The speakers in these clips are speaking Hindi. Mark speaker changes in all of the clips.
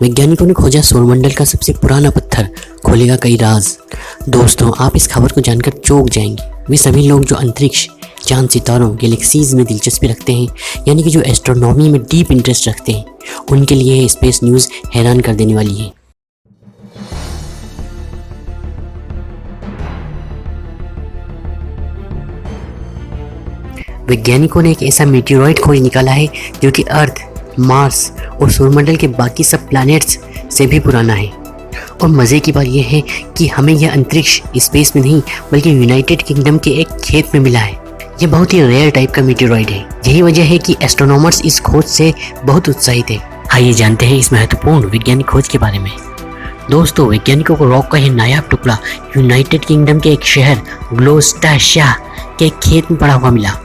Speaker 1: वैज्ञानिकों ने खोजा सौरमंडल का सबसे पुराना पत्थर, खोलेगा कई राज। दोस्तों, आप इस खबर को जानकर चौंक जाएंगे। वे सभी लोग जो अंतरिक्ष, चांद, सितारों, गैलेक्सीज में दिलचस्पी रखते हैं, यानी कि जो एस्ट्रोनॉमी में डीप इंटरेस्ट रखते हैं, उनके लिए यह स्पेस न्यूज़ हैरान कर देने वाली है। वैज्ञानिकों ने एक ऐसा मीटियोराइट खोज निकाला है जो कि अर्थ, मार्स और सौरमंडल के बाकी सब प्लैनेट्स से भी पुराना है। और मज़े की बात यह है कि हमें यह अंतरिक्ष स्पेस में नहीं बल्कि यूनाइटेड किंगडम के एक खेत में मिला है। यह बहुत ही रेयर टाइप का मीटियोराइट है। यही वजह है कि एस्ट्रोनॉमर्स इस खोज से बहुत उत्साहित है। आइए जानते हैं इस महत्वपूर्ण वैज्ञानिक खोज के बारे में। दोस्तों, वैज्ञानिकों को रॉक का यह नायाब टुकड़ा यूनाइटेड किंगडम के एक शहर ग्लोस्टाशिया के एक खेत में पड़ा हुआ मिला।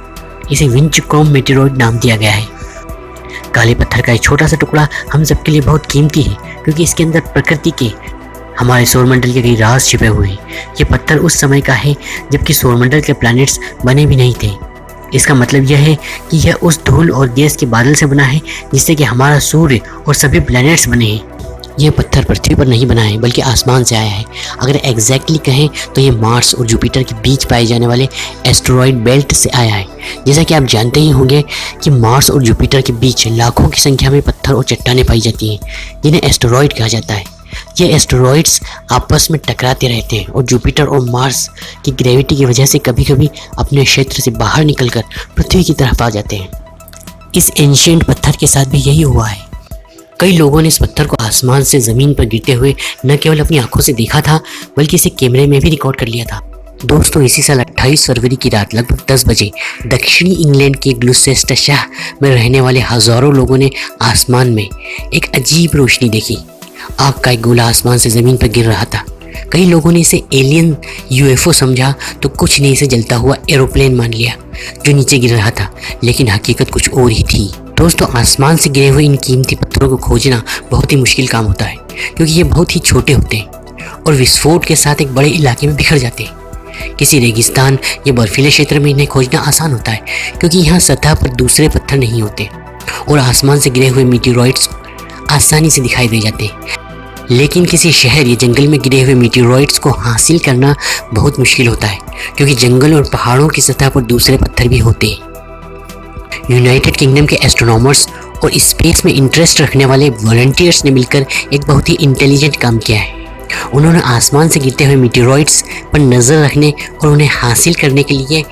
Speaker 1: इसे विंचक्रोम मीटियोराइट नाम दिया गया है। काले पत्थर का एक छोटा सा टुकड़ा हम सबके लिए बहुत कीमती है, क्योंकि इसके अंदर प्रकृति के, हमारे सौरमंडल के कई राज छिपे हुए हैं। ये पत्थर उस समय का है जबकि सौरमंडल के प्लैनेट्स बने भी नहीं थे। इसका मतलब यह है कि यह उस धूल और गैस के बादल से बना है जिससे कि हमारा सूर्य और सभी प्लैनेट्स बने हैं। यह पत्थर पृथ्वी पर नहीं बना है बल्कि आसमान से आया है। अगर एग्जैक्टली कहें तो ये मार्स और जुपिटर के बीच पाए जाने वाले एस्टेरॉयड बेल्ट से आया है। जैसा कि आप जानते ही होंगे कि मार्स और जुपिटर के बीच लाखों की संख्या में पत्थर और चट्टानें पाई जाती हैं, जिन्हें एस्टेरॉयड कहा जाता है। ये एस्टेरॉयड्स आपस में टकराते रहते हैं और जुपिटर और मार्स की ग्रेविटी की वजह से कभी कभी अपने क्षेत्र से बाहर निकलकर पृथ्वी की तरफ आ जाते हैं। इस एंशिएंट पत्थर के साथ भी यही हुआ है। कई लोगों ने इस पत्थर को आसमान से ज़मीन पर गिरते हुए न केवल अपनी आंखों से देखा था बल्कि इसे कैमरे में भी रिकॉर्ड कर लिया था। दोस्तों, इसी साल 28 फरवरी की रात लगभग 10 बजे दक्षिणी इंग्लैंड के ग्लूसेस्टरशायर में रहने वाले हज़ारों लोगों ने आसमान में एक अजीब रोशनी देखी। आग का एक गोला आसमान से ज़मीन पर गिर रहा था। कई लोगों ने इसे एलियन यूएफओ समझा तो कुछ ने इसे जलता हुआ एरोप्लेन मान लिया जो नीचे गिर रहा था, लेकिन हकीकत कुछ और ही थी। दोस्तों, आसमान से गिरे हुए इन कीमती पत्थरों को खोजना बहुत ही मुश्किल काम होता है, क्योंकि ये बहुत ही छोटे होते हैं और विस्फोट के साथ एक बड़े इलाके में बिखर जाते हैं। किसी रेगिस्तान या बर्फीले क्षेत्र में इन्हें खोजना आसान होता है, क्योंकि यहाँ सतह पर दूसरे पत्थर नहीं होते और आसमान से गिरे हुए मीटियोराइट्स आसानी से दिखाई दे जाते हैं। लेकिन किसी शहर या जंगल में गिरे हुए मीटियोराइट्स को हासिल करना बहुत मुश्किल होता है, क्योंकि जंगल और पहाड़ों की सतह पर दूसरे पत्थर भी होते हैं। यूनाइटेड किंगडम के एस्ट्रोनॉमर्स और स्पेस में इंटरेस्ट रखने वाले वॉलंटियर्स ने मिलकर एक बहुत ही इंटेलिजेंट काम किया है। उन्होंने आसमान से गिरते हुए मीटियोराइट्स पर नज़र रखने और उन्हें हासिल करने के लिए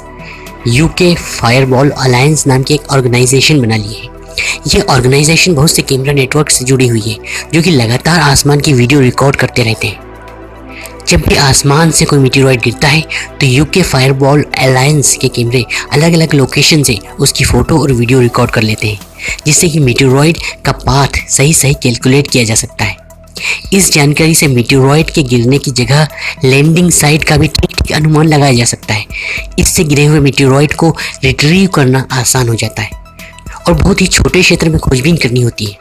Speaker 1: यूके फायरबॉल अलायंस नाम की एक ऑर्गेनाइजेशन बना ली है। यह ऑर्गेनाइजेशन बहुत से कैमरा नेटवर्क से जुड़ी हुई है जो कि लगातार आसमान की वीडियो रिकॉर्ड करते रहते हैं। जब भी आसमान से कोई मीटियोराइट गिरता है तो यूके फायरबॉल अलायंस के कैमरे अलग अलग लोकेशन से उसकी फ़ोटो और वीडियो रिकॉर्ड कर लेते हैं, जिससे कि मीटियोराइट का पाथ सही सही कैलकुलेट किया जा सकता है। इस जानकारी से मीटियोराइट के गिरने की जगह लैंडिंग साइट का भी ठीक अनुमान लगाया जा सकता है। इससे गिरे हुए मीटियोराइट को रिट्रीव करना आसान हो जाता है और बहुत ही छोटे क्षेत्र में खोजबीन करनी होती है।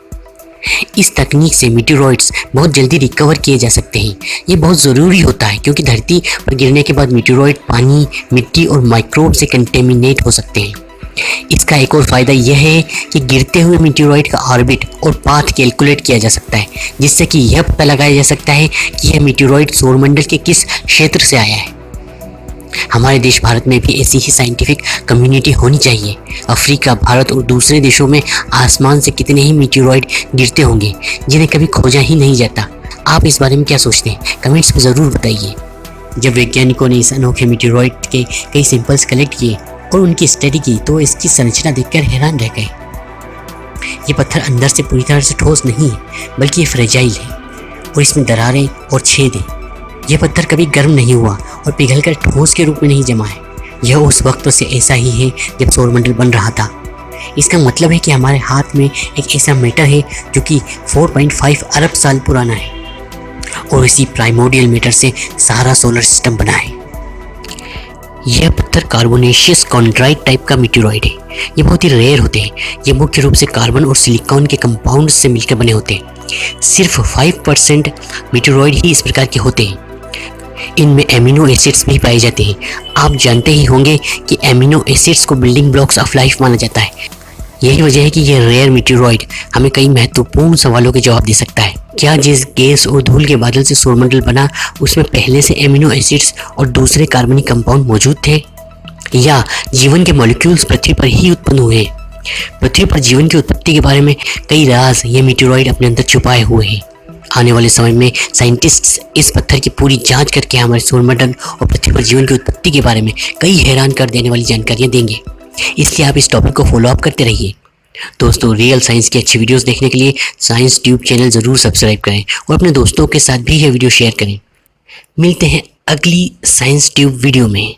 Speaker 1: इस तकनीक से मीटियोराइट्स बहुत जल्दी रिकवर किए जा सकते हैं। ये बहुत ज़रूरी होता है, क्योंकि धरती पर गिरने के बाद मीटियोराइट पानी, मिट्टी और माइक्रोब से कंटेमिनेट हो सकते हैं। इसका एक और फ़ायदा यह है कि गिरते हुए मीटियोराइट का ऑर्बिट और पाथ कैलकुलेट किया जा सकता है, जिससे कि यह पता लगाया जा सकता है कि यह मीटियोराइट सौरमंडल के किस क्षेत्र से आया है। हमारे देश भारत में भी ऐसी ही साइंटिफिक कम्युनिटी होनी चाहिए। अफ्रीका, भारत और दूसरे देशों में आसमान से कितने ही मीटियोराइट गिरते होंगे जिन्हें कभी खोजा ही नहीं जाता। आप इस बारे में क्या सोचते हैं? कमेंट्स में ज़रूर बताइए। जब वैज्ञानिकों ने इस अनोखे मीटियोराइट के कई सैंपल्स कलेक्ट किए और उनकी स्टडी की तो इसकी संरचना देखकर हैरान रह गए। ये पत्थर अंदर से पूरी तरह से ठोस नहीं है, बल्कि ये फ्रेजाइल है और इसमें दरारें और छेद हैं। यह पत्थर कभी गर्म नहीं हुआ और पिघलकर ठोस के रूप में नहीं जमा है। यह उस वक्त से ऐसा ही है जब सौरमंडल बन रहा था। इसका मतलब है कि हमारे हाथ में एक ऐसा मैटर है जो कि 4.5 अरब साल पुराना है और इसी प्राइमोर्डियल मैटर से सारा सोलर सिस्टम बना है। यह पत्थर कार्बोनेशियस कॉन्ड्राइट टाइप का मीटियोराइट है। ये बहुत ही रेयर होते हैं। ये मुख्य रूप से कार्बन और सिलिकॉन के कंपाउंड से मिलकर बने होते हैं। सिर्फ 5% मीटियोराइट ही इस प्रकार के होते हैं। इनमें एमिनो एसिड्स भी पाए जाते हैं। आप जानते ही होंगे कि एमिनो एसिड्स को बिल्डिंग ब्लॉक्स ऑफ लाइफ माना जाता है। यही वजह है कि यह रेयर मीटेरॉइड हमें कई महत्वपूर्ण सवालों के जवाब दे सकता है। क्या जिस गैस और धूल के बादल से सौरमंडल बना उसमें पहले से एमिनो एसिड्स और दूसरे कार्बनिक कंपाउंड मौजूद थे, या जीवन के मॉलिक्यूल्स पृथ्वी पर ही उत्पन्न हुए? पृथ्वी पर जीवन की उत्पत्ति के बारे में कई राज ये मीटेरॉइड अपने अंदर छुपाए हुए हैं। आने वाले समय में साइंटिस्ट्स इस पत्थर की पूरी जांच करके हमारे सौरमंडल और पृथ्वी पर जीवन की उत्पत्ति के बारे में कई हैरान कर देने वाली जानकारियां देंगे। इसलिए आप इस टॉपिक को फॉलो अप करते रहिए। दोस्तों, रियल साइंस की अच्छी वीडियोस देखने के लिए साइंस ट्यूब चैनल ज़रूर सब्सक्राइब करें और अपने दोस्तों के साथ भी यह वीडियो शेयर करें। मिलते हैं अगली साइंस ट्यूब वीडियो में।